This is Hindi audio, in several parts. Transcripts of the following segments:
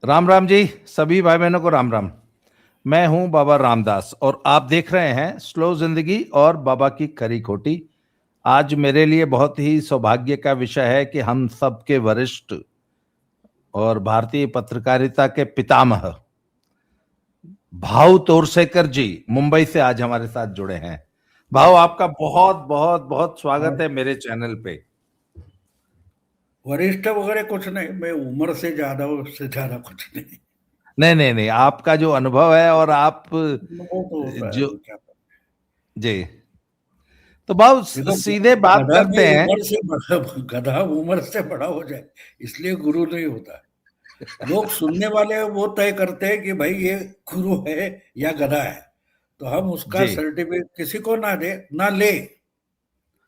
राम राम जी। सभी भाई बहनों को राम राम। मैं हूं बाबा रामदास और आप देख रहे हैं स्लो जिंदगी और बाबा की खरी खोटी। आज मेरे लिए बहुत ही सौभाग्य का विषय है कि हम सब के वरिष्ठ और भारतीय पत्रकारिता के पितामह भाऊ तोरसेकर जी मुंबई से आज हमारे साथ जुड़े हैं। भाऊ, आपका बहुत बहुत बहुत स्वागत और है मेरे चैनल पे। वरिष्ठ वगैरह कुछ नहीं, मैं उम्र से ज्यादा, उससे ज्यादा कुछ नहीं। नहीं नहीं नहीं, आपका जो अनुभव है और आप वो तो होता है, जो वो क्या करते जी, तो भाऊ हैं। देखो, सीधे बात गधा भी करते हैं। उम्र से बड़ा, गधा उम्र से बड़ा हो जाए इसलिए गुरु नहीं होता है। लोग सुनने वाले वो तय करते हैं कि भाई ये गुरु है या गधा है, तो हम उसका जी सर्टिफिकेट किसी को ना दे ना ले,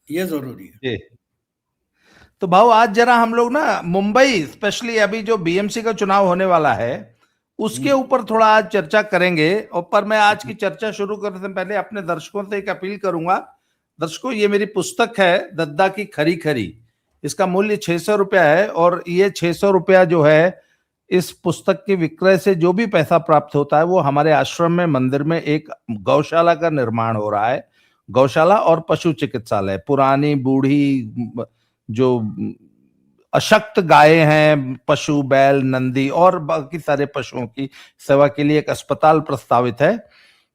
ये जरूरी है। जी। तो भाऊ आज जरा हम लोग ना मुंबई स्पेशली अभी जो बीएमसी का चुनाव होने वाला है उसके हम्म, ऊपर थोड़ा आज चर्चा करेंगे। और पर मैं आज की चर्चा शुरू करने से पहले अपने दर्शकों से एक अपील करूंगा। दर्शकों, ये मेरी पुस्तक है दद्दा की खरी खरी। इसका मूल्य 600 रुपया है और ये 600 रुपया जो है, इस पुस्तक के विक्रय से जो भी पैसा प्राप्त होता है वो हमारे आश्रम में मंदिर में एक गौशाला का निर्माण हो रहा है। गौशाला और पशु चिकित्सालय, पुरानी बूढ़ी जो अशक्त गायें हैं, पशु बैल नंदी और बाकी सारे पशुओं की सेवा के लिए एक अस्पताल प्रस्तावित है।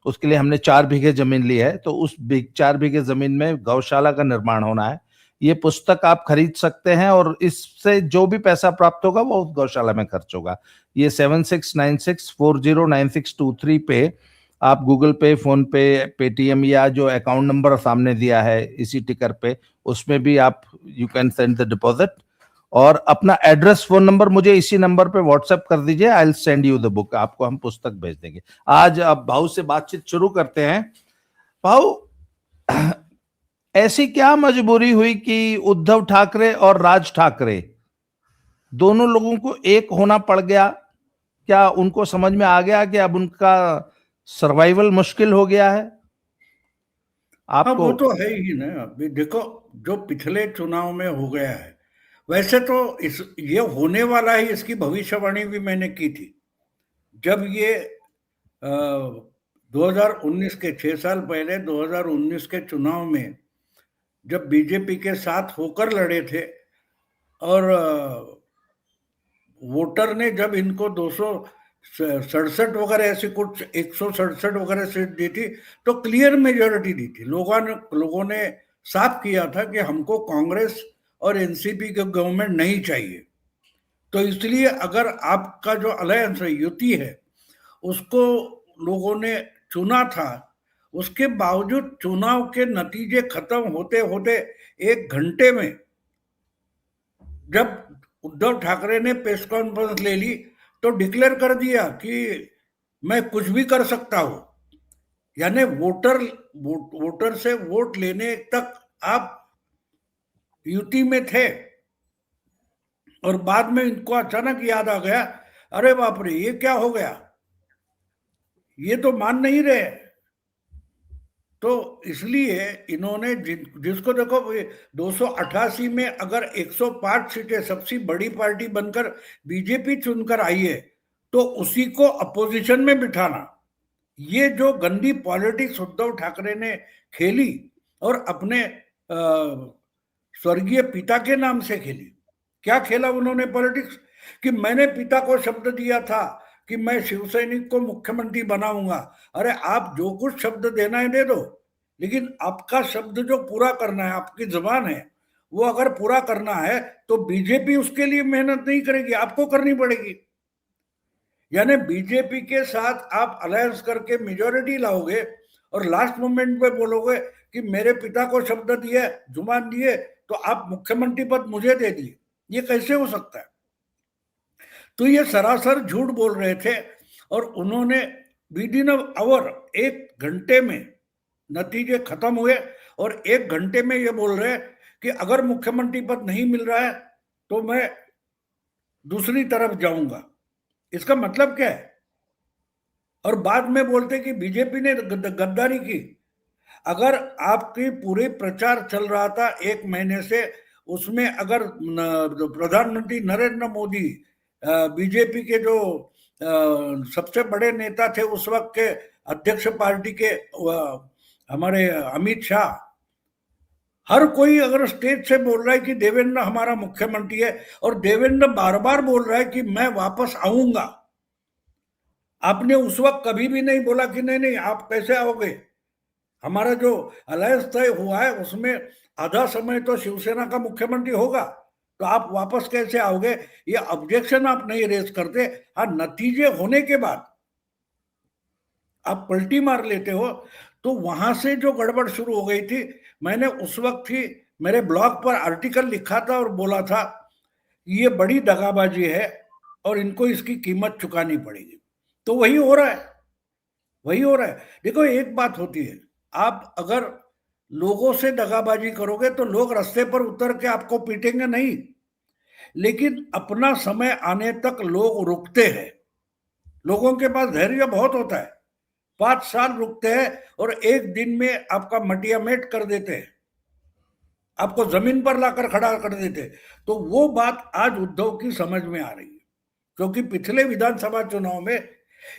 उसके लिए हमने 4 बीघे जमीन ली है, तो उस 4 बीघे जमीन में गौशाला का निर्माण होना है। ये पुस्तक आप खरीद सकते हैं और इससे जो भी पैसा प्राप्त होगा वो उस गौशाला में खर्च होगा। ये 7696409623 पे आप गूगल पे, फोन पे, पेटीएम या जो अकाउंट नंबर सामने दिया है इसी टिकर पे, उसमें भी आप you can send the deposit. और अपना एड्रेस, फोन नंबर मुझे इसी नंबर पे व्हाट्सएप कर दीजिए। I will send you the book. आपको हम पुस्तक भेज देंगे। आज अब भाऊ से बातचीत शुरू करते हैं। भाऊ, ऐसी क्या मजबूरी हुई कि उद्धव ठाकरे और राज ठाकरे दोनों लोगों को एक होना पड़ गया? क्या उनको समझ में आ गया कि अब उनका सर्वाइवल मुश्किल हो गया है? हाँ, आपको वो तो है ही ना। अभी देखो, जो पिछले चुनाव में हो गया है, वैसे तो इस ये होने वाला ही, इसकी भविष्यवाणी भी मैंने की थी। जब ये 2019 के 6 साल पहले 2019 के चुनाव में जब बीजेपी के साथ होकर लड़े थे और वोटर ने जब इनको 267 वगैरह ऐसी कुछ 167 वगैरह सीट दी थी, तो क्लियर मेजोरिटी दी थी। लोगों ने साफ किया था कि हमको कांग्रेस और एनसीपी के गवर्नमेंट नहीं चाहिए। तो इसलिए अगर आपका जो अलायंस है, युति है, उसको लोगों ने चुना था। उसके बावजूद चुनाव के नतीजे खत्म होते होते 1 घंटे में जब उद्धव ठाकरे ने प्रेस कॉन्फ्रेंस ले ली, तो डिक्लेयर कर दिया कि मैं कुछ भी कर सकता हूं। यानी वोटर से वोट लेने तक आप यूटी में थे, और बाद में इनको अचानक याद आ गया, अरे बाप रे, ये क्या हो गया, ये तो मान नहीं रहे। तो इसलिए इन्होंने जिसको देखो, 288 में अगर 105 सीटें सबसे बड़ी पार्टी बनकर बीजेपी चुनकर आई है, तो उसी को अपोजिशन में बिठाना, ये जो गंदी पॉलिटिक्स उद्धव ठाकरे ने खेली और अपने स्वर्गीय पिता के नाम से खेली। क्या खेला उन्होंने पॉलिटिक्स, कि मैंने पिता को शब्द दिया था कि मैं शिवसैनिक को मुख्यमंत्री बनाऊंगा। अरे, आप जो कुछ शब्द देना है दे दो, लेकिन आपका शब्द जो पूरा करना है, आपकी जबान है, वो अगर पूरा करना है तो बीजेपी उसके लिए मेहनत नहीं करेगी, आपको करनी पड़ेगी। यानी बीजेपी के साथ आप अलायंस करके मेजोरिटी लाओगे और लास्ट मोमेंट पे बोलोगे कि मेरे पिता को शब्द दिए, जुबान दिए, तो आप मुख्यमंत्री पद मुझे दे दिए। ये कैसे हो सकता है? तो ये सरासर झूठ बोल रहे थे। और उन्होंने विद इन आवर, 1 घंटे में नतीजे खत्म हुए, और 1 घंटे में ये बोल रहे कि अगर मुख्यमंत्री पद नहीं मिल रहा है तो मैं दूसरी तरफ जाऊंगा। इसका मतलब क्या है? और बाद में बोलते कि बीजेपी ने गद्दारी की। अगर आपकी पूरी प्रचार चल रहा था 1 महीने से, उसमें अगर प्रधानमंत्री नरेंद्र मोदी बीजेपी के जो सबसे बड़े नेता थे उस वक्त के अध्यक्ष पार्टी के हमारे अमित शाह, हर कोई अगर स्टेज से बोल रहा है कि देवेंद्र हमारा मुख्यमंत्री है, और देवेंद्र बार बार बोल रहा है कि मैं वापस आऊंगा, आपने उस वक्त कभी भी नहीं बोला कि नहीं नहीं आप कैसे आओगे, हमारा जो अलायंस तय हुआ है उसमें आधा समय तो शिवसेना का मुख्यमंत्री होगा, तो आप वापस कैसे आओगे, ये ऑब्जेक्शन आप नहीं रेज करते। हाँ, नतीजे होने के बाद आप पलटी मार लेते हो। तो वहां से जो गड़बड़ शुरू हो गई थी, मैंने उस वक्त ही मेरे ब्लॉग पर आर्टिकल लिखा था और बोला था ये बड़ी दगाबाजी है और इनको इसकी कीमत चुकानी पड़ेगी। तो वही हो रहा है, वही हो रहा है। देखो, एक बात होती है, आप अगर लोगों से दगाबाजी करोगे तो लोग रास्ते पर उतर के आपको पीटेंगे नहीं, लेकिन अपना समय आने तक लोग रुकते हैं। लोगों के पास धैर्य बहुत होता है, 5 साल रुकते हैं और एक दिन में आपका मटियामेट कर देते हैं, आपको जमीन पर लाकर खड़ा कर देते हैं। तो वो बात आज उद्धव की समझ में आ रही है, क्योंकि पिछले विधानसभा चुनाव में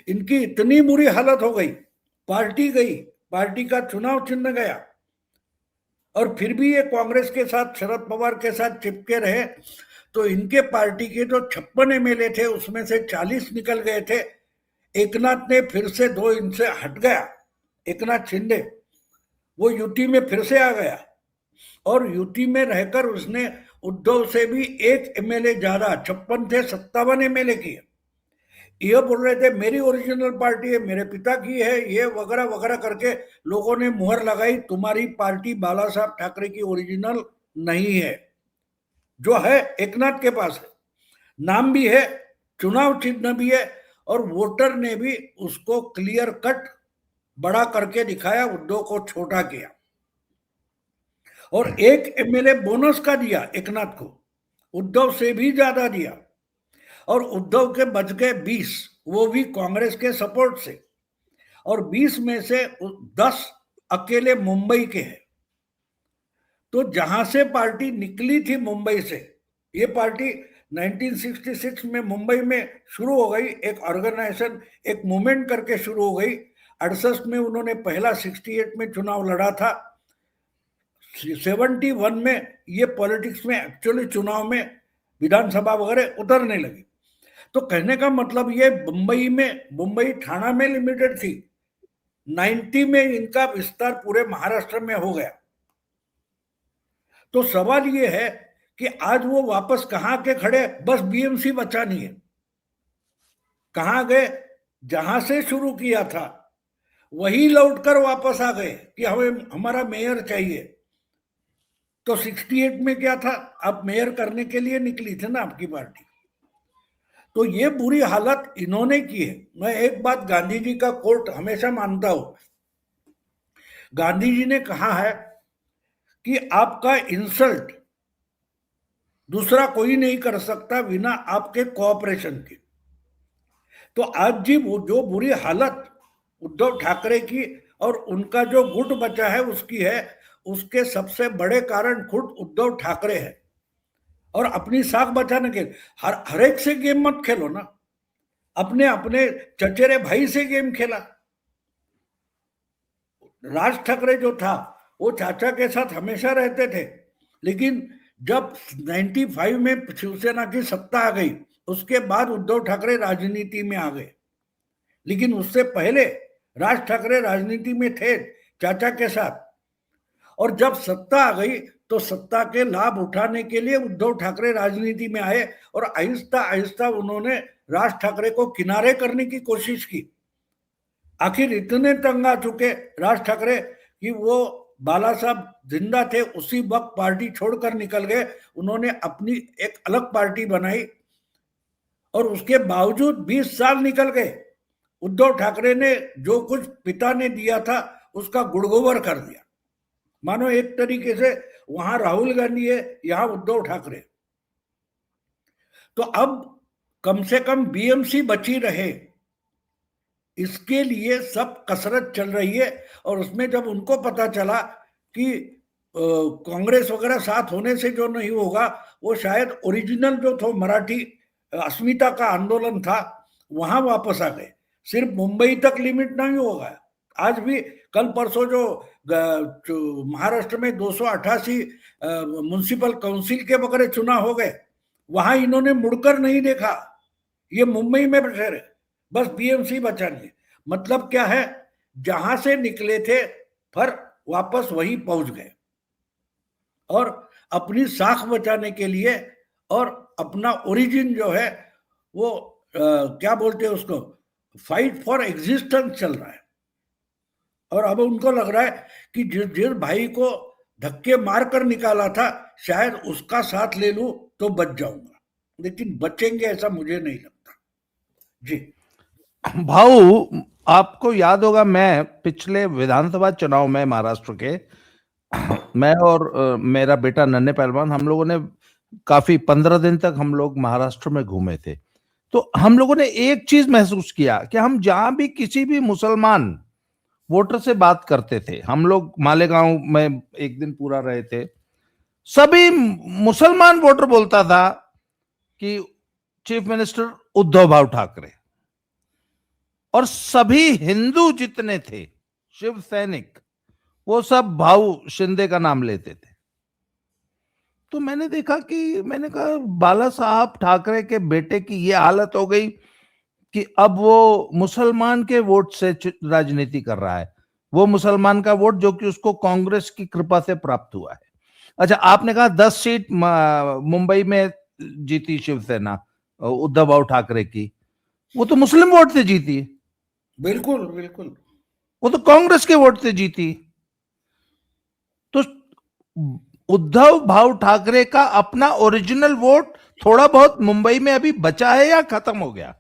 इनकी इतनी बुरी हालत हो गई, पार्टी गई, पार्टी का चुनाव चिन्ह गया, और फिर भी ये कांग्रेस के साथ, शरद पवार के साथ चिपके रहे। तो इनके पार्टी के जो 56 एमएलए थे उसमें से 40 निकल गए थे। एकनाथ ने फिर से 2 इनसे हट गया, एकनाथ शिंदे, वो यूटी में फिर से आ गया, और यूटी में रहकर उसने उद्धव से भी 1 एमएलए ज्यादा, 56 थे 57 एमएलए किए। ये बोल रहे थे मेरी ओरिजिनल पार्टी है, मेरे पिता की है, ये वगैरह वगैरह करके लोगों ने मुहर लगाई, तुम्हारी पार्टी बाला साहब ठाकरे की ओरिजिनल नहीं है। जो है एकनाथ के पास है, नाम भी है, चुनाव चिन्ह भी है, और वोटर ने भी उसको क्लियर कट बड़ा करके दिखाया, उद्धव को छोटा किया, और 1 एमएलए बोनस का दिया एकनाथ को, उद्धव से भी ज्यादा दिया, और उद्धव के बच गए 20, वो भी कांग्रेस के सपोर्ट से, और 20 में से 10 अकेले मुंबई के हैं। तो जहां से पार्टी निकली थी मुंबई से, ये पार्टी 1966 में मुंबई में शुरू हो गई, एक ऑर्गेनाइजेशन, एक मूवमेंट करके शुरू हो गई। 68 में उन्होंने पहला, 68 में चुनाव लड़ा था, 71 में ये पॉलिटिक्स में एक्चुअली चुनाव में विधानसभा वगैरह उतरने लगी। तो कहने का मतलब ये मुंबई ठाणा में लिमिटेड थी, 90 में इनका विस्तार पूरे महाराष्ट्र में हो गया। तो सवाल ये है कि आज वो वापस कहां के खड़े, बस बीएमसी बचानी है। कहां गए, जहां से शुरू किया था वही लौटकर वापस आ गए कि हमें हमारा मेयर चाहिए। तो 68 में क्या था, आप मेयर करने के लिए निकली थी ना आपकी पार्टी। तो ये बुरी हालत इन्होंने की है। मैं एक बात गांधी जी का कोट हमेशा मानता हूं, गांधी जी ने कहा है कि आपका इंसल्ट दूसरा कोई नहीं कर सकता बिना आपके कोऑपरेशन के। तो आज जी वो जो बुरी हालत उद्धव ठाकरे की और उनका जो गुट बचा है उसकी है, उसके सबसे बड़े कारण खुद उद्धव ठाकरे है। और अपनी साख बचाने के हर एक से गेम मत खेलो ना, अपने अपने चचेरे भाई से गेम खेला। राज ठाकरे जो था वो चाचा के साथ हमेशा रहते थे, लेकिन जब 95 में शिवसेना की सत्ता आ गई उसके बाद उद्धव ठाकरे राजनीति में आ गए, लेकिन उससे पहले राज ठाकरे राजनीति में थे चाचा के साथ। और जब सत्ता आ गई तो सत्ता के लाभ उठाने के लिए उद्धव ठाकरे राजनीति में आए, और आहिस्ता आहिस्ता उन्होंने राज ठाकरे को किनारे करने की कोशिश की। आखिर इतने तंग आ चुके राज ठाकरे कि वो बाला साहब जिंदा थे उसी वक्त पार्टी छोड़कर निकल गए, उन्होंने अपनी एक अलग पार्टी बनाई, और उसके बावजूद 20 साल निकल गए। उद्धव ठाकरे ने जो कुछ पिता ने दिया था उसका गुड़गोबर कर दिया, मानो एक तरीके से वहां राहुल गांधी है, यहां उद्धव ठाकरे। तो अब कम से कम बीएमसी बची रहे, इसके लिए सब कसरत चल रही है। और उसमें जब उनको पता चला कि कांग्रेस वगैरह साथ होने से जो नहीं होगा, वो शायद ओरिजिनल जो था मराठी अस्मिता का आंदोलन था वहां वापस आ गए। सिर्फ मुंबई तक लिमिट नहीं होगा। आज भी कल परसों जो महाराष्ट्र में 288 म्युनिसिपल काउंसिल के वगैरह चुनाव हो गए, वहां इन्होंने मुड़कर नहीं देखा। ये मुंबई में बैठे रहे, बस बीएमसी बचानी। मतलब क्या है, जहां से निकले थे पर वापस वही पहुंच गए, और अपनी साख बचाने के लिए और अपना ओरिजिन जो है वो क्या बोलते हैं उसको, फाइट फॉर एग्जिस्टेंस चल रहा है। और अब उनको लग रहा है कि जिस भाई को धक्के मार कर निकाला था शायद उसका साथ ले लूं तो बच जाऊंगा, लेकिन बचेंगे ऐसा मुझे नहीं लगता जी। भाऊ, आपको याद होगा, मैं पिछले विधानसभा चुनाव में महाराष्ट्र के मैं और मेरा बेटा नन्हे पहलवान, हम लोगों ने काफी 15 दिन तक हम लोग महाराष्ट्र में घूमे थे। तो हम लोगों ने एक चीज महसूस किया कि हम जहां भी किसी भी मुसलमान वोटर से बात करते थे, हम लोग मालेगांव में एक दिन पूरा रहे थे, सभी मुसलमान वोटर बोलता था कि चीफ मिनिस्टर उद्धव भाऊ ठाकरे, और सभी हिंदू जितने थे शिव सैनिक वो सब भाऊ शिंदे का नाम लेते थे। तो मैंने देखा कि मैंने कहा बाला साहब ठाकरे के बेटे की ये हालत हो गई कि अब वो मुसलमान के वोट से राजनीति कर रहा है, वो मुसलमान का वोट जो कि उसको कांग्रेस की कृपा से प्राप्त हुआ है। अच्छा, आपने कहा 10 सीट मुंबई में जीती शिवसेना उद्धव भाऊ ठाकरे की, वो तो मुस्लिम वोट से जीती। बिल्कुल बिल्कुल, वो तो कांग्रेस के वोट से जीती। तो उद्धव भाऊ ठाकरे का अपना ओरिजिनल वोट थोड़ा बहुत मुंबई में अभी बचा है या खत्म हो गया?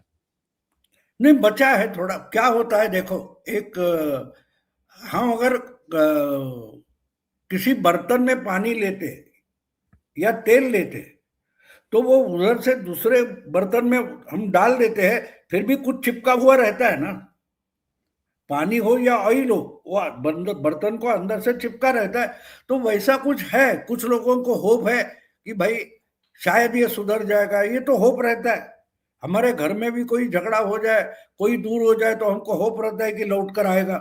नहीं बचा है थोड़ा। क्या होता है देखो, एक हम अगर किसी बर्तन में पानी लेते या तेल लेते तो वो उधर से दूसरे बर्तन में हम डाल देते हैं, फिर भी कुछ चिपका हुआ रहता है ना। पानी हो या ऑयल हो, वो बर्तन को अंदर से चिपका रहता है। तो वैसा कुछ है, कुछ लोगों को होप है कि भाई शायद ये सुधर जाएगा, ये तो होप रहता है। हमारे घर में भी कोई झगड़ा हो जाए, कोई दूर हो जाए, तो हमको होप रहता है कि लौट कर आएगा।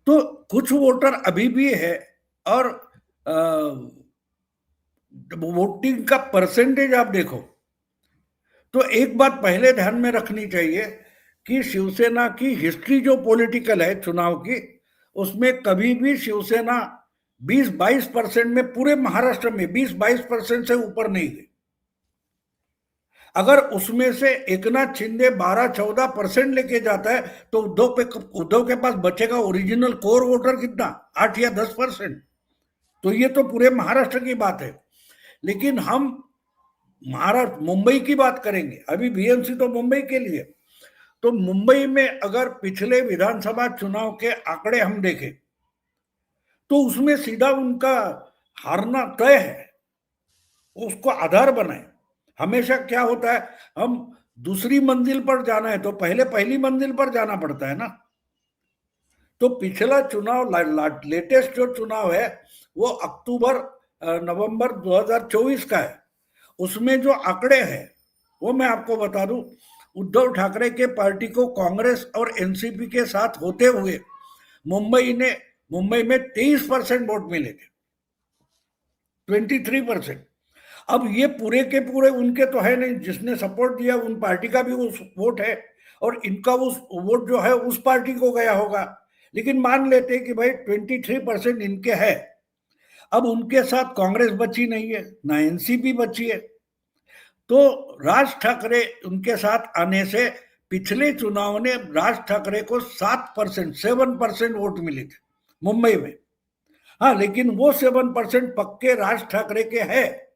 तो कुछ वोटर अभी भी है, और वोटिंग का परसेंटेज आप देखो तो एक बात पहले ध्यान में रखनी चाहिए कि शिवसेना की हिस्ट्री जो पॉलिटिकल है चुनाव की, उसमें कभी भी शिवसेना 20-22% में, पूरे महाराष्ट्र में 20-22% से ऊपर नहीं गई। अगर उसमें से एकनाथ शिंदे 12-14% लेके जाता है तो उद्धव के पास बचेगा ओरिजिनल कोर वोटर कितना, 8 या 10%। तो ये तो पूरे महाराष्ट्र की बात है। लेकिन हम महाराष्ट्र मुंबई की बात करेंगे, अभी बीएमसी तो मुंबई के लिए। तो मुंबई में अगर पिछले विधानसभा चुनाव के आंकड़े हम देखें तो उसमें सीधा उनका हारना तय है, उसको आधार बनाए। हमेशा क्या होता है, हम दूसरी मंजिल पर जाना है तो पहले पहली मंजिल पर जाना पड़ता है ना। तो पिछला चुनाव, लेटेस्ट जो चुनाव है वो अक्टूबर नवंबर 2024 का है। उसमें जो आंकड़े हैं वो मैं आपको बता दूं, उद्धव ठाकरे के पार्टी को कांग्रेस और एनसीपी के साथ होते हुए मुंबई में 23% वोट मिले थे, 23%। अब ये पूरे के पूरे उनके तो है नहीं, जिसने सपोर्ट दिया उन पार्टी का भी उस वोट है, और इनका उस वोट जो है उस पार्टी को गया होगा। लेकिन मान लेते हैं कि भाई 23% इनके है। अब उनके साथ कांग्रेस बची नहीं है, ना एनसीपी बची है। तो राज ठाकरे उनके साथ आने से पिछले चुनाव ने राज ठाकरे को 7% वोट मिले थे मुंबई में। हाँ, लेकिन वो 7% पक्के राज ठाकरे के हैं।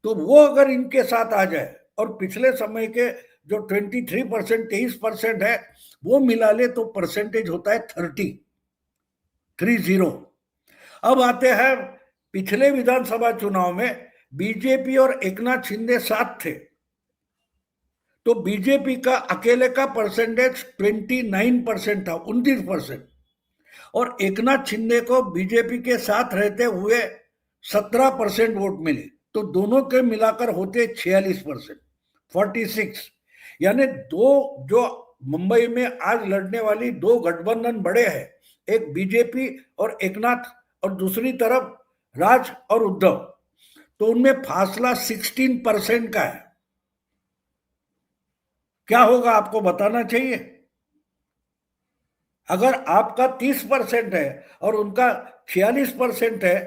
तो वो अगर इनके साथ आ जाए और पिछले समय के जो 23%, 23% है वो मिला ले तो परसेंटेज होता है 30। अब आते हैं पिछले विधानसभा चुनाव में बीजेपी और एकनाथ शिंदे साथ थे, तो बीजेपी का अकेले का परसेंटेज 29% था, 29%। और एकनाथ शिंदे को बीजेपी के साथ रहते हुए 17% वोट मिले। तो दोनों के मिलाकर होते 46%, 46। यानी दो जो मुंबई में आज लड़ने वाली दो गठबंधन बड़े हैं, एक बीजेपी और एकनाथ और दूसरी तरफ राज और उद्धव, तो उनमें फासला 16% का है। क्या होगा आपको बताना चाहिए। अगर आपका 30% है और उनका 46% है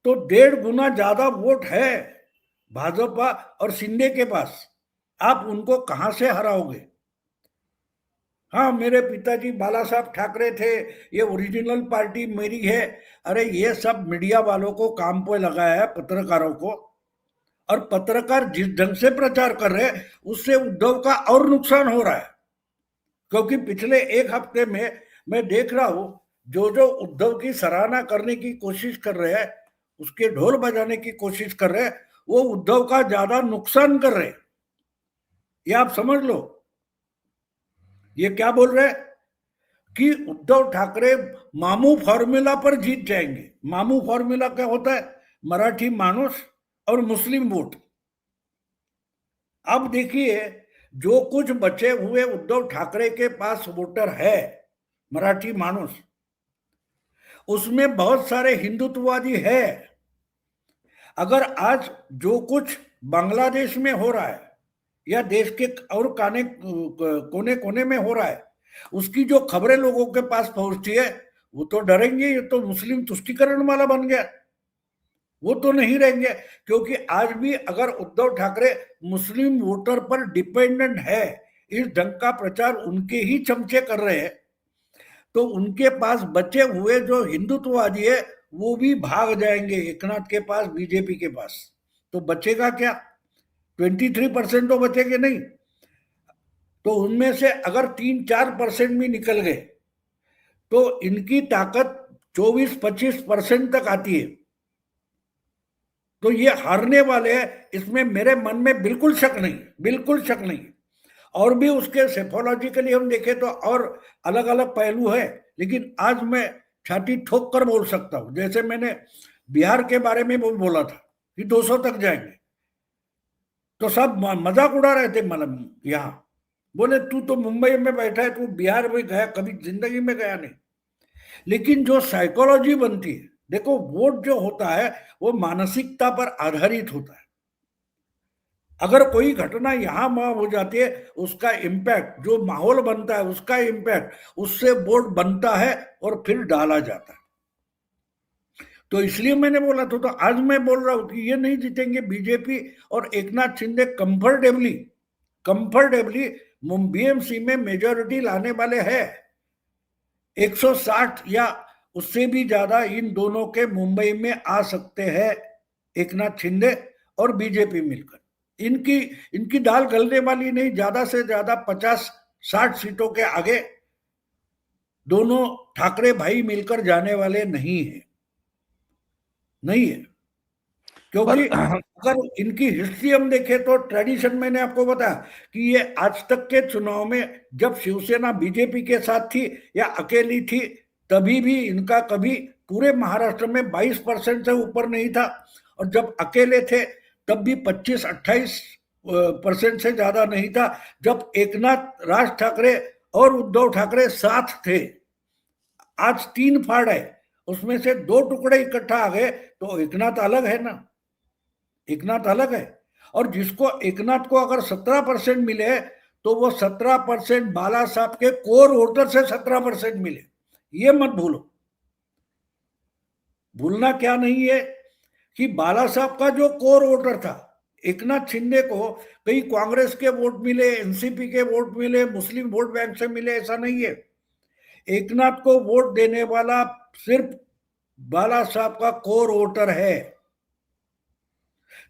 तो 1.5 गुना ज्यादा वोट है भाजपा और शिंदे के पास। आप उनको कहां से हराओगे। हाँ, मेरे पिताजी बाला साहब ठाकरे थे, ये ओरिजिनल पार्टी मेरी है। अरे ये सब मीडिया वालों को काम पे लगाया है, पत्रकारों को, और पत्रकार जिस ढंग से प्रचार कर रहे हैं उससे उद्धव का और नुकसान हो रहा है। क्योंकि पिछले एक हफ्ते में मैं देख रहा हूं जो जो उद्धव की सराहना करने की कोशिश कर रहे हैं, उसके ढोल बजाने की कोशिश कर रहे हैं, वो उद्धव का ज्यादा नुकसान कर रहे हैं। ये आप समझ लो। ये क्या बोल रहे हैं कि उद्धव ठाकरे मामू फॉर्मूला पर जीत जाएंगे। मामू फॉर्मूला क्या होता है, मराठी मानुस और मुस्लिम वोट। अब देखिए, जो कुछ बचे हुए उद्धव ठाकरे के पास वोटर है मराठी मानुस, उसमें बहुत सारे हिंदुत्ववादी है। अगर आज जो कुछ बांग्लादेश में हो रहा है या देश के और कोने कोने में हो रहा है, उसकी जो खबरें लोगों के पास पहुंचती है, वो तो डरेंगे, ये तो मुस्लिम तुष्टीकरण वाला बन गया। वो तो नहीं रहेंगे, क्योंकि आज भी अगर उद्धव ठाकरे मुस्लिम वोटर पर डिपेंडेंट है, इस ढंग का प्रचार उनके ही चमचे कर रहे हैं, तो उनके पास बचे हुए जो हिंदुत्ववादी है वो भी भाग जाएंगे एकनाथ के पास, बीजेपी के पास। तो बचेगा क्या, 23% तो बचेंगे नहीं। तो उनमें से अगर 3-4% भी निकल गए तो इनकी ताकत 24-25% तक आती है। तो ये हारने वाले हैं, इसमें मेरे मन में बिल्कुल शक नहीं, बिल्कुल शक नहीं। और भी उसके सेफोलॉजिकली हम देखें तो और अलग अलग पहलू है, लेकिन आज मैं छाती ठोक कर बोल सकता हूं। जैसे मैंने बिहार के बारे में बोला था कि 200 तक जाएंगे, तो सब मजाक उड़ा रहे थे। मतलब यहाँ बोले तू तो मुंबई में बैठा है, तू बिहार में गया, कभी जिंदगी में गया नहीं। लेकिन जो साइकोलॉजी बनती है, देखो वोट जो होता है वो मानसिकता पर आधारित होता है। अगर कोई घटना यहां वहां हो जाती है, उसका इम्पैक्ट, जो माहौल बनता है उसका इम्पैक्ट, उससे वोट बनता है और फिर डाला जाता है। तो इसलिए मैंने बोला तो आज मैं बोल रहा हूं कि ये नहीं जीतेंगे। बीजेपी और एकनाथ शिंदे कंफर्टेबली बीएमसी में मेजोरिटी लाने वाले हैं। 160 या उससे भी ज्यादा इन दोनों के मुंबई में आ सकते हैं, एकनाथ शिंदे और बीजेपी मिलकर। इनकी दाल गलने वाली नहीं। ज्यादा से ज्यादा 50-60 सीटों के आगे दोनों ठाकरे भाई मिलकर जाने वाले नहीं है, नहीं है। क्योंकि अगर इनकी हिस्ट्री हम देखें तो ट्रेडिशन, मैंने आपको बताया कि ये आज तक के चुनाव में जब शिवसेना बीजेपी के साथ थी या अकेली थी, तभी भी इनका कभी पूरे महाराष्ट्र में 22% से ऊपर नहीं था, और जब अकेले थे तब भी 25-28% से ज्यादा नहीं था। जब एकनाथ, राज ठाकरे और उद्धव ठाकरे साथ थे, आज 3 फाड़ है, उसमें से 2 टुकड़े इकट्ठा आ गए, तो एकनाथ अलग है ना, एकनाथ अलग है। और जिसको एकनाथ को अगर 17% मिले तो वो 17% बाला साहब के कोर वोटर से 17% मिले। ये मत भूलो। भूलना क्या नहीं है कि बाला साहब का जो कोर वोटर था, एकनाथ शिंदे को कई कांग्रेस के वोट मिले, एनसीपी के वोट मिले, मुस्लिम वोट बैंक से मिले, ऐसा नहीं है। एकनाथ को वोट देने वाला सिर्फ बाला साहब का कोर वोटर है।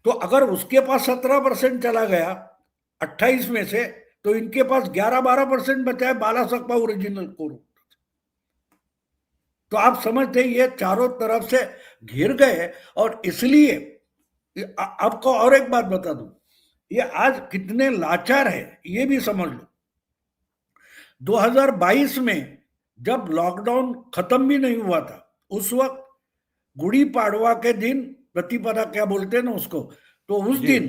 तो अगर उसके पास 17% चला गया 28 में से, तो इनके पास 11-12% बचा है बाला साहब का ओरिजिनल कोर। तो आप समझते हैं ये चारों तरफ से घिर गए। और इसलिए आपको और एक बात बता दूं, ये आज कितने लाचार है ये भी समझ लो। 2022 में जब लॉकडाउन खत्म भी नहीं हुआ था, उस वक्त गुड़ी पाड़वा के दिन, प्रतिपदा क्या बोलते हैं ना उसको, तो उस दिन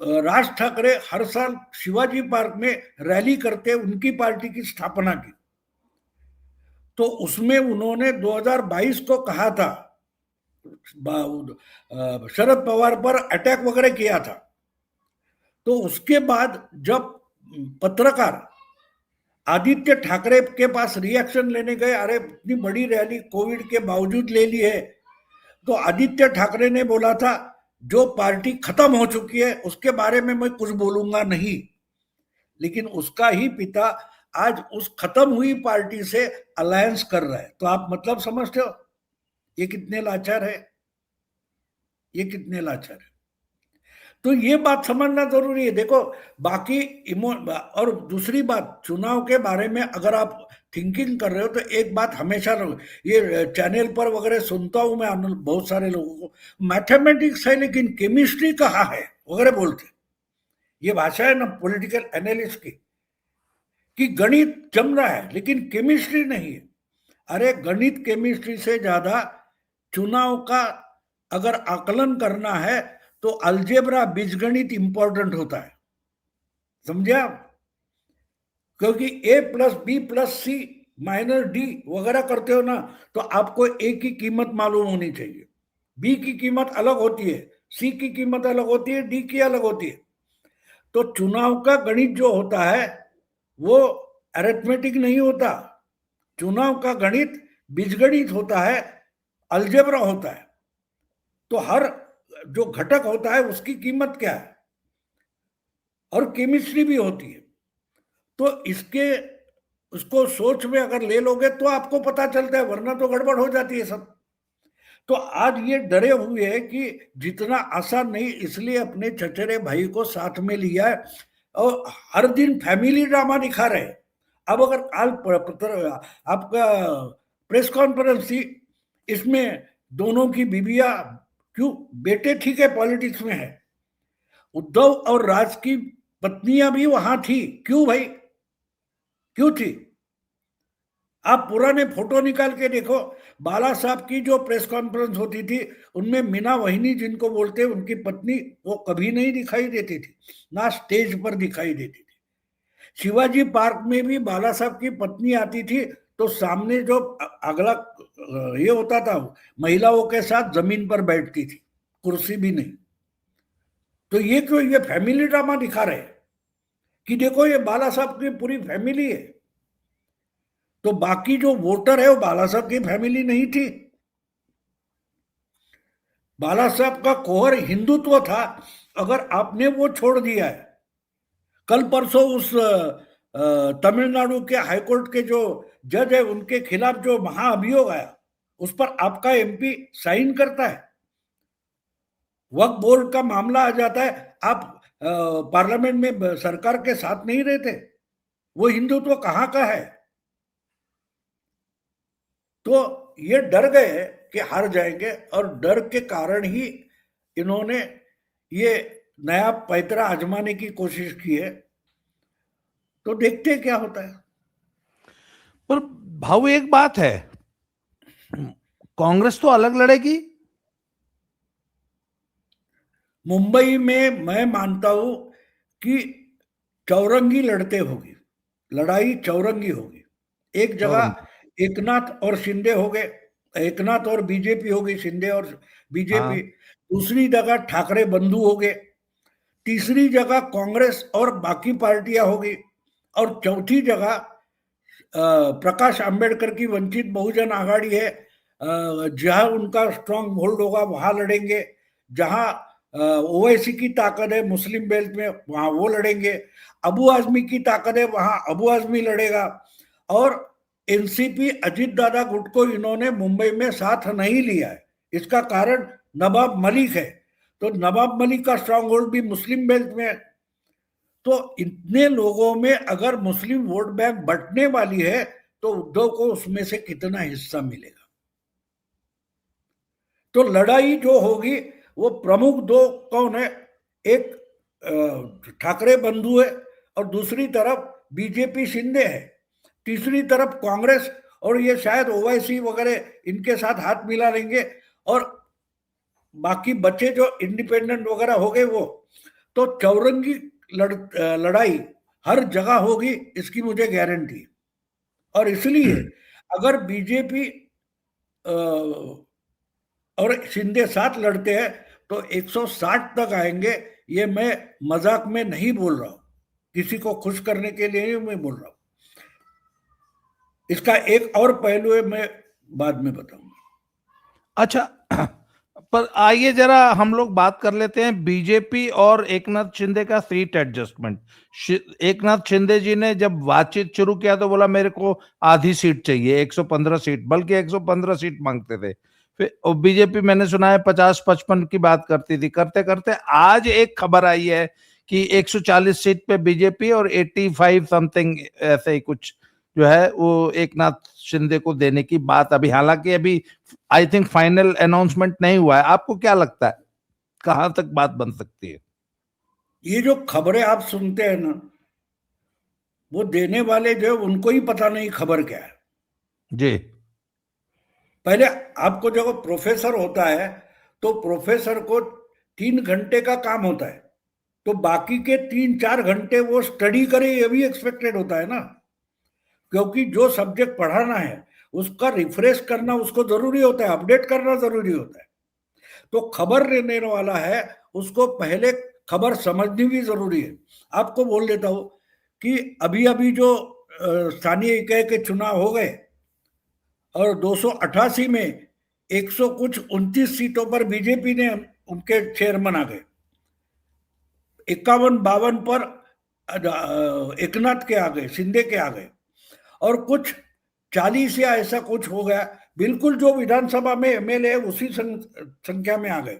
राज ठाकरे हर साल शिवाजी पार्क में रैली करते उनकी पार्टी की स्थापना की, तो उसमें उन्होंने 2022 को कहा था, शरद पवार पर अटैक वगैरह किया था। तो उसके बाद जब पत्रकार आदित्य ठाकरे के पास रिएक्शन लेने गए, अरे इतनी बड़ी रैली कोविड के बावजूद ले ली है, तो आदित्य ठाकरे ने बोला था जो पार्टी खत्म हो चुकी है उसके बारे में मैं कुछ बोलूंगा नहीं। लेकिन उसका ही पिता आज उस खत्म हुई पार्टी से अलायंस कर रहा है। तो आप मतलब समझते हो ये कितने लाचार है, ये कितने लाचार है। तो ये बात समझना जरूरी है। देखो बाकी और दूसरी बात, चुनाव के बारे में अगर आप थिंकिंग कर रहे हो तो एक बात हमेशा ये चैनल पर वगैरह सुनता हूं मैं बहुत सारे लोगों को, मैथमेटिक्स है लेकिन केमिस्ट्री कहाँ है वगैरह बोलते। ये भाषा है ना पॉलिटिकल एनालिस्ट की, कि गणित जम रहा है लेकिन केमिस्ट्री नहीं है। अरे गणित केमिस्ट्री से ज्यादा चुनाव का अगर आकलन करना है तो अलजेब्रा बीजगणित इंपॉर्टेंट होता है, समझे आप? क्योंकि ए प्लस बी प्लस सी माइनस डी वगैरह करते हो ना, तो आपको ए की कीमत मालूम होनी चाहिए, बी की कीमत अलग होती है, सी की कीमत अलग होती है, डी की अलग होती है। तो चुनाव का गणित जो होता है वो अरिथमेटिक नहीं होता, चुनाव का गणित बीजगणित होता है, अलजेब्रा होता है। तो हर जो घटक होता है उसकी कीमत क्या है, और केमिस्ट्री भी होती है। तो इसके उसको सोच में अगर ले लोगे तो आपको पता चलता है, वरना तो गड़बड़ हो जाती है सब। तो आज ये डरे हुए हैं कि जितना आसान नहीं, इसलिए अपने चचेरे भाई को साथ में लिया है और हर दिन फैमिली ड्रामा दिखा रहे हैं। अब अगर काल आपका प्रेस कॉन्फ्रेंस थी, इसमें दोनों की बीबिया, क्यों बेटे ठीक है पॉलिटिक्स में है, उद्धव और राज की पत्नियां भी वहां थी, क्यों भाई, क्यों थी? आप पुराने फोटो निकाल के देखो, बाला साहब की जो प्रेस कॉन्फ्रेंस होती थी उनमें मीना वहिनी जिनको बोलते हैं उनकी पत्नी, वो कभी नहीं दिखाई देती थी, ना स्टेज पर दिखाई देती थी। शिवाजी पार्क में भी बाला साहब की पत्नी आती थी तो सामने जो अगला ये होता था महिलाओं के साथ जमीन पर बैठती थी, कुर्सी भी नहीं। तो ये क्यों, ये फैमिली ड्रामा दिखा रहे हैं कि देखो ये बाला साहब की पूरी फैमिली है। तो बाकी जो वोटर है वो बाला साहब की फैमिली नहीं थी। बाला साहब का कोर हिंदुत्व था, अगर आपने वो छोड़ दिया है। कल परसों उस तमिलनाडु के हाईकोर्ट के जो जज है उनके खिलाफ जो महाअभियोग आया, उस पर आपका एमपी साइन करता है, वक्फ बोर्ड का मामला आ जाता है, आप पार्लियामेंट में सरकार के साथ नहीं रहते, वो हिंदुत्व कहाँ का है? तो ये डर गए कि हार जाएंगे, और डर के कारण ही इन्होंने ये नया पैतरा आजमाने की कोशिश की है। तो देखते हैं क्या होता है। पर भाऊ एक बात है, कांग्रेस तो अलग लड़ेगी। मुंबई में मैं मानता हूं कि चौरंगी लड़ते होगी, लड़ाई चौरंगी होगी। एक जगह एकनाथ और शिंदे हो गए, एकनाथ और बीजेपी होगी, शिंदे और बीजेपी। हाँ। दूसरी जगह ठाकरे बंधु हो गए, तीसरी जगह कांग्रेस और बाकी पार्टियां होगी, और चौथी जगह प्रकाश अंबेडकर की वंचित बहुजन आघाड़ी है, जहां उनका स्ट्रांग होल्ड होगा वहां लड़ेंगे। जहां ओवैसी की ताकत है मुस्लिम बेल्ट में वहां वो लड़ेंगे, अबू आजमी की ताकत है वहां अबू आजमी लड़ेगा। और एनसीपी अजीत दादा गुट को इन्होंने मुंबई में साथ नहीं लिया है, इसका कारण नवाब मलिक है। तो नवाब मलिक का स्ट्रांग होल्ड भी मुस्लिम बेल्ट में है। तो इतने लोगों में अगर मुस्लिम वोट बैंक बंटने वाली है तो उद्धव को उसमें से कितना हिस्सा मिलेगा? तो लड़ाई जो होगी वो प्रमुख दो कौन है, एक ठाकरे बंधु है और दूसरी तरफ बीजेपी शिंदे है, तीसरी तरफ कांग्रेस, और ये शायद ओवैसी वगैरह इनके साथ हाथ मिला लेंगे, और बाकी बच्चे जो इंडिपेंडेंट वगैरह हो गए वो। तो चौरंगी लड़ाई हर जगह होगी, इसकी मुझे गारंटी। और इसलिए अगर बीजेपी और शिंदे साथ लड़ते हैं तो 160 तक आएंगे। ये मैं मजाक में नहीं बोल रहा हूं, किसी को खुश करने के लिए मैं बोल रहा हूं। इसका एक और पहलू है, मैं बाद में बताऊंगा। अच्छा, पर आइए जरा हम लोग बात कर लेते हैं बीजेपी और एकनाथ शिंदे का सीट एडजस्टमेंट। एकनाथ शिंदे जी ने जब बातचीत शुरू किया तो बोला मेरे को आधी सीट चाहिए, 115 सीट, बल्कि 115 सीट मांगते थे। फिर बीजेपी मैंने सुना है 50-55 की बात करती थी। करते करते आज एक खबर आई है कि 140 सीट पे बीजेपी और 85 समथिंग ऐसे ही कुछ जो है वो एकनाथ शिंदे को देने की बात अभी, हालांकि अभी आई थिंक फाइनल अनाउंसमेंट नहीं हुआ है। आपको क्या लगता है कहां तक बात बन सकती है? ये जो खबरें आप सुनते हैं ना, वो देने वाले जो है उनको ही पता नहीं खबर क्या है। जी। पहले आपको जब प्रोफेसर होता है तो प्रोफेसर को 3 घंटे का काम होता है, तो बाकी के 3-4 घंटे वो स्टडी करे, ये भी एक्सपेक्टेड होता है ना। क्योंकि जो सब्जेक्ट पढ़ाना है उसका रिफ्रेश करना उसको जरूरी होता है, अपडेट करना जरूरी होता है। तो खबर देने वाला है उसको पहले खबर समझनी भी जरूरी है। आपको बोल देता हूं कि अभी अभी जो स्थानीय इकाई के चुनाव हो गए और 288 में 100 कुछ 29 सीटों पर बीजेपी ने उनके चेयरमैन आ गए, 51-52 पर एकनाथ के आ गए, शिंदे के आ गए, और कुछ 40 या ऐसा कुछ हो गया, बिल्कुल जो विधानसभा में एमएलए उसी संख्या में आ गए।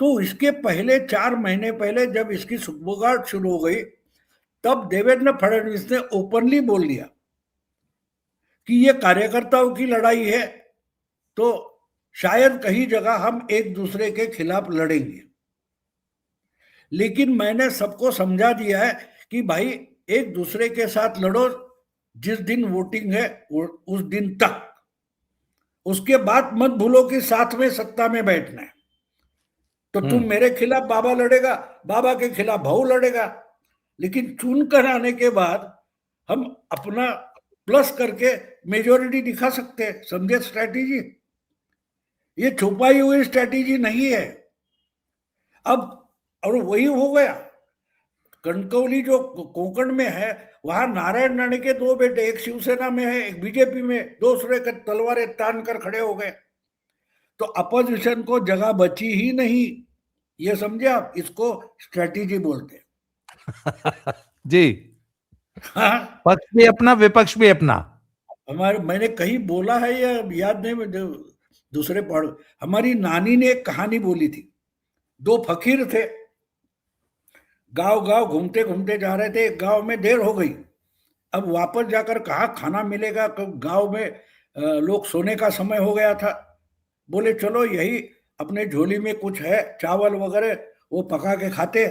तो इसके पहले 4 महीने पहले जब इसकी सुगबुगाहट शुरू हो गई, तब देवेंद्र फडणवीस ने ओपनली बोल दिया कि ये कार्यकर्ताओं की लड़ाई है, तो शायद कहीं जगह हम एक दूसरे के खिलाफ लड़ेंगे। लेकिन मैंने सबको समझा दिया है कि भाई एक दूसरे के साथ लड़ो, जिस दिन वोटिंग है उस दिन तक, उसके बाद मत भूलो कि साथ में सत्ता में बैठना है। तो तुम मेरे खिलाफ बाबा लड़ेगा, बाबा के खिलाफ भाऊ लड़ेगा, लेकिन चुन कर आने के बाद हम अपना प्लस करके मेजोरिटी दिखा सकते हैं। समझे स्ट्रैटेजी? ये छुपाई हुई स्ट्रैटेजी नहीं है। अब और वही हो गया, कणकवली जो कोंकण में है वहां नारायण राणे के 2 बेटे, एक शिवसेना में है एक बीजेपी में, दूसरे के तलवारें तान कर खड़े हो गए। तो अपोजिशन को जगह बची ही नहीं। ये समझे आप? इसको स्ट्रेटेजी बोलते हैं। जी। हाँ, पक्ष भी अपना, विपक्ष भी अपना। हमारे मैंने कहीं बोला है या याद नहीं मुझे, दूसरे पढ़, हमारी नानी ने एक कहानी बोली थी। 2 फकीर थे, गांव गांव घूमते घूमते जा रहे थे, एक गांव में देर हो गई। अब वापस जाकर कहा खाना मिलेगा, गांव में लोग सोने का समय हो गया था। बोले चलो यही अपने झोली में कुछ है चावल वगैरह, वो पका के खाते।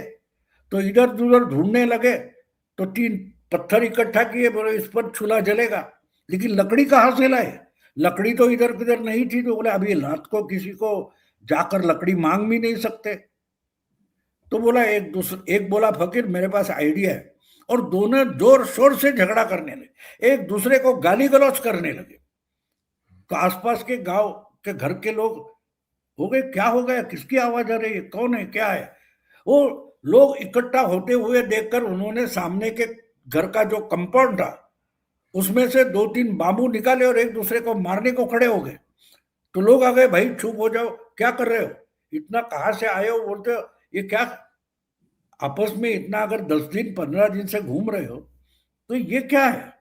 तो इधर उधर ढूंढने लगे, तो 3 पत्थर इकट्ठा किए, बोले इस पर चूल्हा जलेगा। लेकिन लकड़ी कहाँ से लाए? लकड़ी तो इधर किधर नहीं थी। तो बोले अभी रात को किसी को जाकर लकड़ी मांग भी नहीं सकते। तो बोला एक बोला फकीर मेरे पास आइडिया है, और दोनों जोर शोर से झगड़ा करने लगे, एक दूसरे को गाली गलौज करने लगे। तो आसपास के गांव के घर के लोग हो गए, क्या हो गया, किसकी आवाज आ रही है, कौन है, क्या है? वो लोग इकट्ठा होते हुए देखकर उन्होंने सामने के घर का जो कंपाउंड था उसमें से 2-3 बांबू निकाले और एक दूसरे को मारने को खड़े हो गए। तो लोग आ गए, भाई चुप हो जाओ, क्या कर रहे हो, इतना कहां से आए हो? बोलते हो ये क्या, आपस में इतना अगर 10 दिन 15 दिन से घूम रहे हो तो ये क्या है?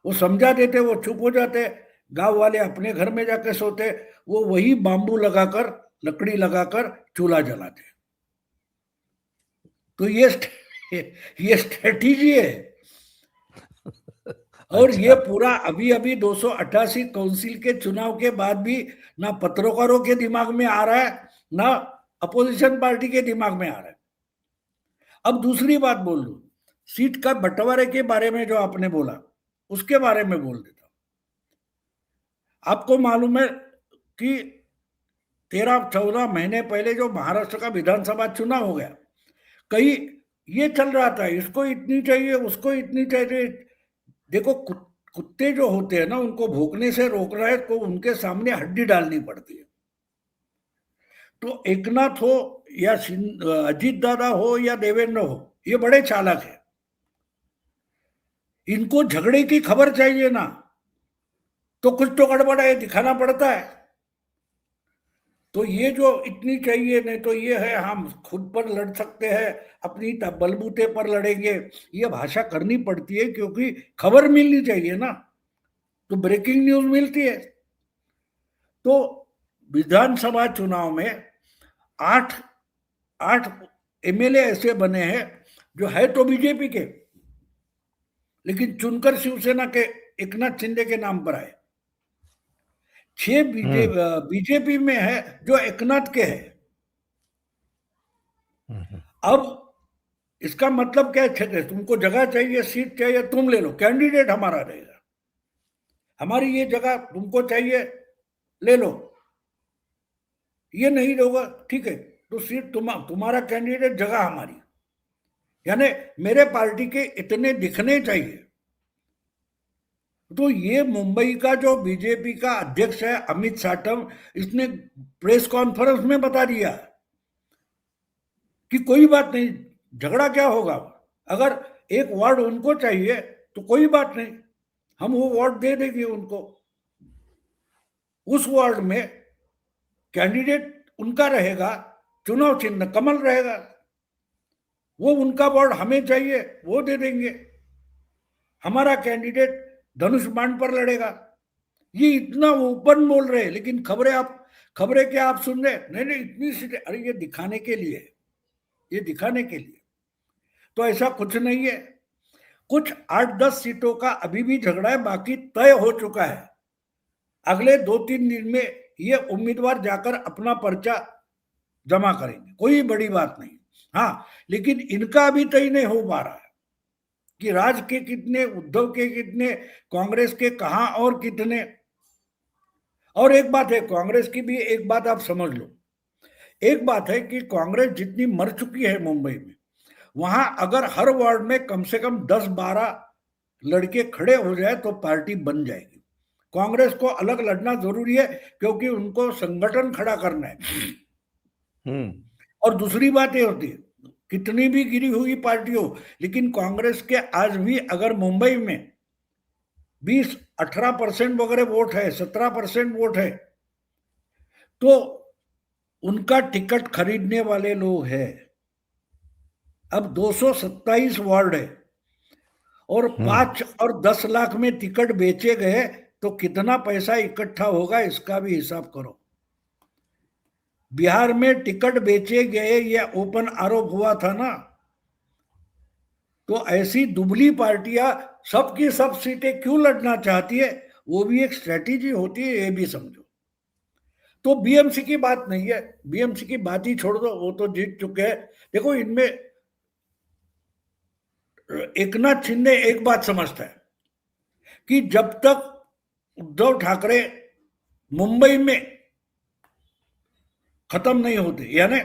वो समझा देते, वो चुप हो जाते, गांव वाले अपने घर में जाके सोते, वो वही बांबू लगाकर, लकड़ी लगाकर चूल्हा जलाते। तो ये स्ट्रेटेजी है। और ये अच्छा। पूरा अभी अभी 288 काउंसिल के चुनाव के बाद भी ना पत्रकारों के दिमाग में आ रहा है, ना अपोजिशन पार्टी के दिमाग में आ रहा है। अब दूसरी बात बोल लू, सीट का बंटवारे के बारे में जो आपने बोला, उसके बारे में बोल देता हूं। आपको मालूम है कि 13-14 महीने पहले जो महाराष्ट्र का विधानसभा चुनाव हो गया, कई ये चल रहा था, इसको इतनी चाहिए, उसको इतनी चाहिए। देखो कुत्ते जो होते हैं ना, उनको भौंकने से रोकना है तो उनके सामने हड्डी डालनी पड़ती है। तो एकनाथ हो या अजीत दादा हो या देवेंद्र हो, ये बड़े चालाक है। इनको झगड़े की खबर चाहिए ना, तो कुछ तो गड़बड़ है, दिखाना पड़ता है। तो ये जो इतनी चाहिए, नहीं तो ये है हम खुद पर लड़ सकते हैं, अपनी बलबूते पर लड़ेंगे, ये भाषा करनी पड़ती है क्योंकि खबर मिलनी चाहिए ना, तो ब्रेकिंग न्यूज मिलती है। तो विधानसभा चुनाव में 8 8 एमएलए ऐसे बने हैं जो है तो बीजेपी के, लेकिन चुनकर शिवसेना के एकनाथ शिंदे के नाम पर आए। 6 बीजेपी में है जो एकनाथ के है। अब इसका मतलब क्या है? तुमको जगह चाहिए, सीट चाहिए, तुम ले लो, कैंडिडेट हमारा रहेगा, हमारी ये जगह तुमको चाहिए, ले लो। ये नहीं होगा, ठीक है, तो सीट तुम्हारा कैंडिडेट, जगह हमारी। यानी मेरे पार्टी के इतने दिखने चाहिए। तो ये मुंबई का जो बीजेपी का अध्यक्ष है अमित साटम, इसने प्रेस कॉन्फ्रेंस में बता दिया कि कोई बात नहीं, झगड़ा क्या होगा, अगर एक वार्ड उनको चाहिए तो कोई बात नहीं, हम वो वार्ड दे देंगे उनको। उस वार्ड में कैंडिडेट उनका रहेगा, चुनाव चिन्ह कमल रहेगा, वो उनका वार्ड हमें चाहिए, वो दे देंगे, हमारा कैंडिडेट धनुष बाण पर लड़ेगा। ये इतना ओपन बोल रहे हैं, लेकिन खबरें क्या आप सुन रहे? नहीं नहीं, इतनी सीटें, अरे ये दिखाने के लिए, ये दिखाने के लिए। तो ऐसा कुछ नहीं है, कुछ 8-10 सीटों का अभी भी झगड़ा है, बाकी तय हो चुका है। अगले 2-3 दिन में ये उम्मीदवार जाकर अपना पर्चा जमा करेंगे, कोई बड़ी बात नहीं। हाँ, लेकिन इनका अभी तय नहीं हो पा रहा है कि राज के कितने, उद्धव के कितने, कांग्रेस के कहां और कितने। और एक बात है, कांग्रेस की भी एक बात आप समझ लो, एक बात है कि कांग्रेस जितनी मर चुकी है मुंबई में, वहां अगर हर वार्ड में कम से कम 10-12 लड़के खड़े हो जाए तो पार्टी बन जाएगी। कांग्रेस को अलग लड़ना जरूरी है क्योंकि उनको संगठन खड़ा करना है। और दूसरी बात ये होती है, कितनी भी गिरी हुई पार्टी हो, लेकिन कांग्रेस के आज भी अगर मुंबई में 20-18% वगैरह वोट है, 17% वोट है, तो उनका टिकट खरीदने वाले लोग हैं। अब 227 वार्ड है और 5 और 10 लाख में टिकट बेचे गए, तो कितना पैसा इकट्ठा होगा इसका भी हिसाब करो। बिहार में टिकट बेचे गए, यह ओपन आरोप हुआ था ना। तो ऐसी दुबली पार्टियां सबकी सब सीटें क्यों लड़ना चाहती है, वो भी एक स्ट्रेटेजी होती है, ये भी समझो। तो बीएमसी की बात नहीं है, बीएमसी की बात ही छोड़ दो, वो तो जीत चुके हैं। देखो, इनमें एकनाथ शिंदे एक बात समझता है कि जब तक उद्धव ठाकरे मुंबई में खत्म नहीं होते, यानी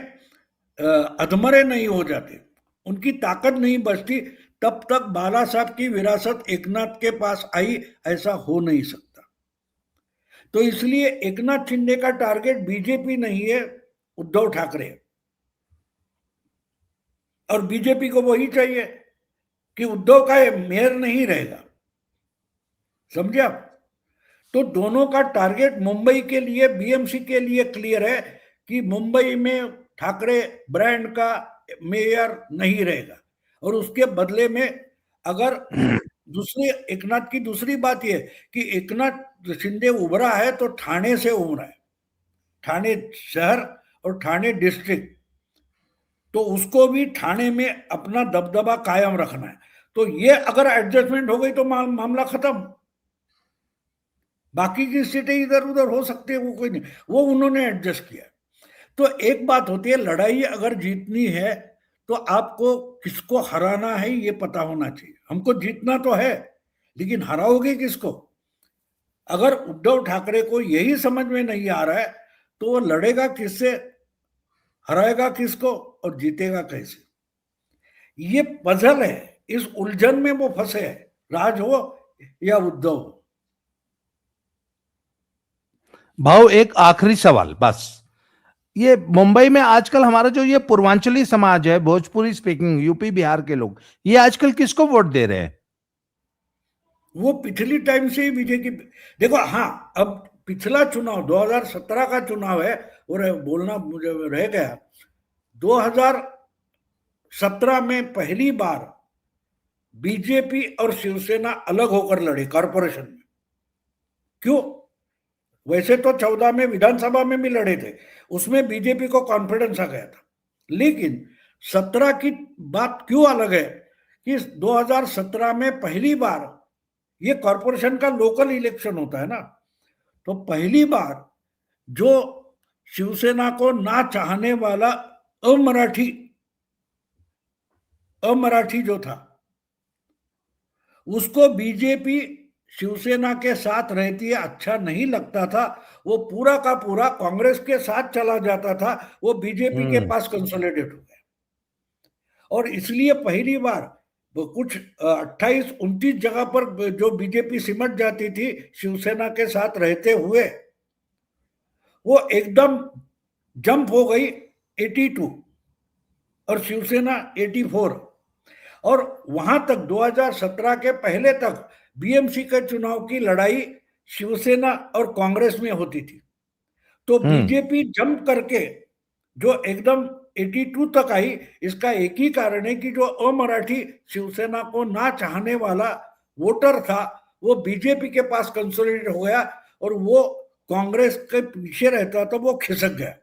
अधमरे नहीं हो जाते, उनकी ताकत नहीं बचती, तब तक बाला साहब की विरासत एकनाथ के पास आई, ऐसा हो नहीं सकता। तो इसलिए एकनाथ शिंदे का टारगेट बीजेपी नहीं है, उद्धव ठाकरे। और बीजेपी को वही चाहिए कि उद्धव का मेयर नहीं रहेगा, समझे आप? तो दोनों का टारगेट मुंबई के लिए, बीएमसी के लिए क्लियर है कि मुंबई में ठाकरे ब्रांड का मेयर नहीं रहेगा। और उसके बदले में अगर दूसरी एकनाथ की दूसरी बात यह कि एकनाथ शिंदे उभरा है तो ठाणे से उभरा है, ठाणे शहर और ठाणे डिस्ट्रिक्ट, तो उसको भी ठाणे में अपना दबदबा कायम रखना है। तो ये अगर एडजस्टमेंट हो गई तो मामला खत्म। बाकी की सीटें इधर उधर हो सकती है, वो कोई नहीं, वो उन्होंने एडजस्ट किया। तो एक बात होती है, लड़ाई अगर जीतनी है तो आपको किसको हराना है ये पता होना चाहिए। हमको जीतना तो है, लेकिन हराओगे किसको? अगर उद्धव ठाकरे को यही समझ में नहीं आ रहा है तो वो लड़ेगा किससे, हराएगा किसको और जीतेगा कैसे? ये पजल है, इस उलझन में वो फंसे है, राज हो या उद्धव हो। भाव एक आखिरी सवाल बस, ये मुंबई में आजकल हमारा जो ये पूर्वांचली समाज है, भोजपुरी स्पीकिंग यूपी बिहार के लोग, ये आजकल किसको वोट दे रहे हैं? वो पिछली टाइम से ही बीजेपी, देखो हाँ, अब पिछला चुनाव 2017 का चुनाव है, और बोलना मुझे रह गया, 2017 में पहली बार बीजेपी और शिवसेना अलग होकर लड़े कॉरपोरेशन में। क्यों? वैसे तो 14 में विधानसभा में भी लड़े थे, उसमें बीजेपी को कॉन्फिडेंस आ गया था, लेकिन 17 की बात क्यों अलग है कि 2017 में पहली बार, ये कॉरपोरेशन का लोकल इलेक्शन होता है ना, तो पहली बार जो शिवसेना को ना चाहने वाला अमराठी जो था, उसको बीजेपी शिवसेना के साथ रहती है अच्छा नहीं लगता था, वो पूरा का पूरा कांग्रेस के साथ चला जाता था, वो बीजेपी के पास कंसोलिडेट हो गया। और इसलिए पहली बार कुछ 28-29 जगह पर जो बीजेपी सिमट जाती थी शिवसेना के साथ रहते हुए, वो एकदम जंप हो गई 82 और शिवसेना 84। और वहां तक 2017 के पहले तक बीएमसी के चुनाव की लड़ाई शिवसेना और कांग्रेस में होती थी। तो बीजेपी जंप करके जो एकदम 82 तक आई, इसका एक ही कारण है कि जो अमराठी शिवसेना को ना चाहने वाला वोटर था, वो बीजेपी के पास कंसोलिडेट हो गया, और वो कांग्रेस के पीछे रहता था, वो खिसक गया।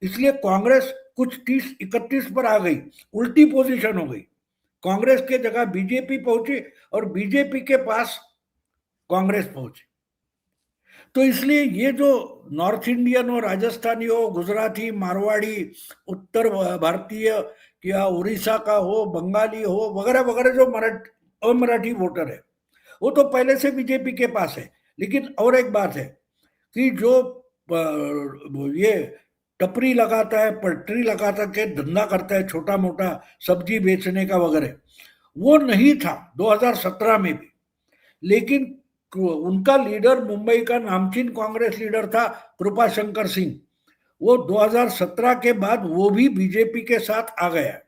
इसलिए कांग्रेस कुछ 30-31 पर आ गई, उल्टी पोजीशन हो गई, कांग्रेस के जगह बीजेपी पहुंची और बीजेपी के पास कांग्रेस पहुंची। तो इसलिए ये जो नॉर्थ इंडियन हो, राजस्थानी हो, गुजराती, मारवाड़ी, उत्तर भारतीय या उड़ीसा का हो, बंगाली हो, वगैरह वगैरह, जो अमराठी वोटर है, वो तो पहले से बीजेपी के पास है। लेकिन और एक बात है कि जो ये टपरी लगाता है, पटरी लगाता के धंधा करता है, छोटा मोटा सब्जी बेचने का वगैरह, वो नहीं था 2017 में भी। लेकिन उनका लीडर, मुंबई का नामचीन कांग्रेस लीडर था कृपा शंकर सिंह, वो 2017 के बाद वो भी बीजेपी के साथ आ गया।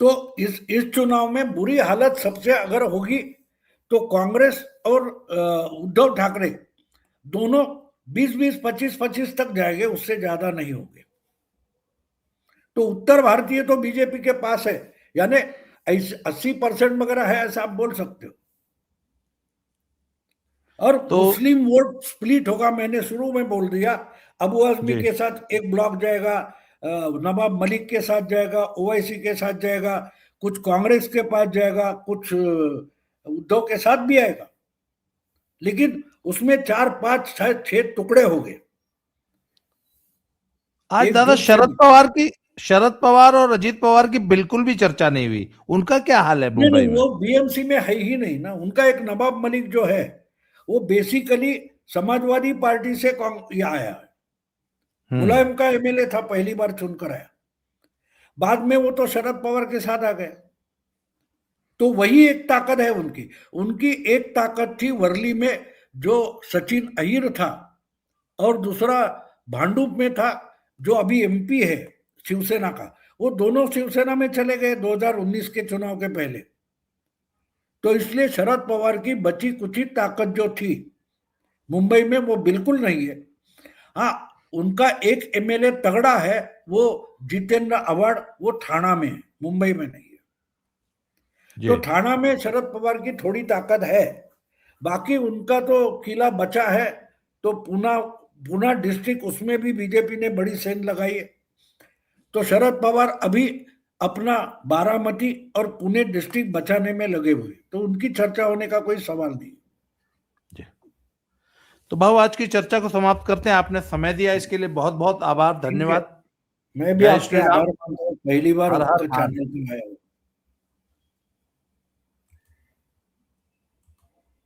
तो इस चुनाव में बुरी हालत सबसे अगर होगी तो कांग्रेस और उद्धव ठाकरे दोनों 20-20, 25-25 तक जाएंगे, उससे ज्यादा नहीं होंगे। तो उत्तर भारतीय तो बीजेपी के पास है, यानी 80% वगैरह है, ऐसा आप बोल सकते हो। और तो मुस्लिम वोट स्प्लिट होगा, मैंने शुरू में बोल दिया। अबू आजमी के साथ एक ब्लॉक जाएगा, नवाब मलिक के साथ जाएगा, ओवैसी के साथ जाएगा, कुछ कांग्रेस के पास जाएगा, कुछ उद्धव के साथ भी आएगा, लेकिन उसमें 4-5-6 टुकड़े हो गए। आज दादा शरद पवार और अजीत पवार की बिल्कुल भी चर्चा नहीं हुई, उनका क्या हाल है मुंबई में? वो बीएमसी में है ही नहीं ना। उनका एक नवाब मलिक जो है, वो बेसिकली समाजवादी पार्टी से आया है, मुलायम का एमएलए था, पहली बार चुनकर आया, बाद में वो तो शरद पवार के साथ आ गए। तो वही एक ताकत है उनकी। उनकी एक ताकत थी वर्ली में जो सचिन अय्यर था, और दूसरा भांडुप में था जो अभी एमपी है शिवसेना का, वो दोनों शिवसेना में चले गए 2019 के चुनाव के पहले। तो इसलिए शरद पवार की बची कुची ताकत जो थी मुंबई में, वो बिल्कुल नहीं है। हाँ, उनका एक एमएलए तगड़ा है, वो जितेंद्र आव्हाड, वो ठाणा में है, मुंबई में नहीं है। तो ठाणा में शरद पवार की थोड़ी ताकत है, बाकी उनका तो किला बचा है। तो पूना डिस्ट्रिक्ट, उसमें भी बीजेपी ने बड़ी सेंध लगाई है। तो शरद पवार अभी अपना बारामती और पुणे डिस्ट्रिक्ट बचाने में लगे हुए, तो उनकी चर्चा होने का कोई सवाल नहीं। तो भाव आज की चर्चा को समाप्त करते हैं। आपने समय दिया, इसके लिए बहुत बहुत आभार, धन्यवाद। मैं भी आपके आभार मानता हूँ, पहली बार आपके चैनल पे आया हूँ।